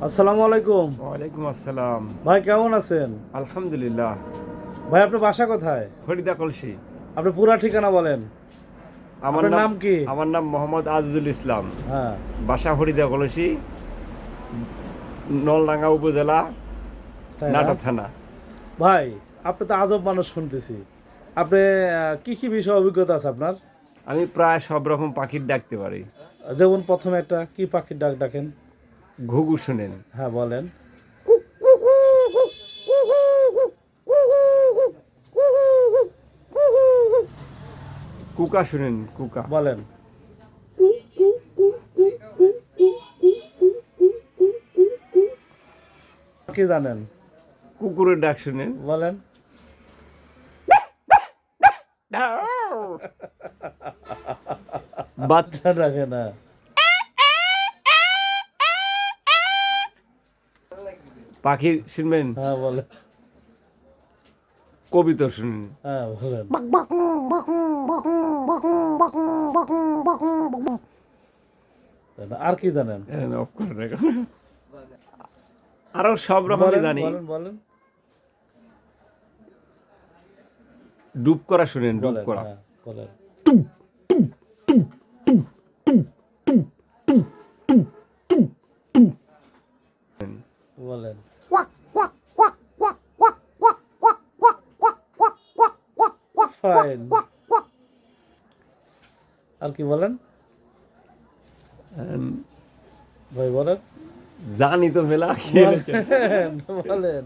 আসসালামু আলাইকুম। ওয়ালাইকুম আসসালাম। ভাই কেমন আছেন? আলহামদুলিল্লাহ। ভাই আপনার বাসা কোথায়? ফরিদা কলসি। আপনার পুরা ঠিকানা বলেন। আমার আপনার নাম নাম কি? আমার নাম মোহাম্মদ আজিজুল ইসলাম। হ্যাঁ। বাসা ফরিদা কলসি, নলডাঙ্গা উপজেলা, তাই না? নাটোর থানা। ভাই আপনি তো আজব মানুষ শুনতেছি। আপনি কি কি বিষয়ে অভিজ্ঞতা আছে আপনার? আমি প্রায় সব রকম পাখির ডাকতে পারি। যেমন প্রথমে একটা কি পাখির ডাক ডাকেন? ঘুঘু শুনেন, হ্যাঁ বলেন। কুকা শুনেন, কুকা। বলেন। কি জানেন? কুকুরের ডাক শুনেন। বলেন। বাচ্চা ডাকে না। পাখি শুনবেন, হ্যাঁ বলেন। কবিতা শুনেন। হ্যাঁ বলেন। তাই না? আর কি জানেন? অফ করে রাখো। আরো সব রকমই বলেন জানি। বলেন বলেন। ডুব করা শুনেন, ডুব বলেন, করা। হ্যাঁ বলেন। বলেন। ফাইন। আর কি বলেন? ভাই বলেন। জানি তো মেলা। বলেন বলেন।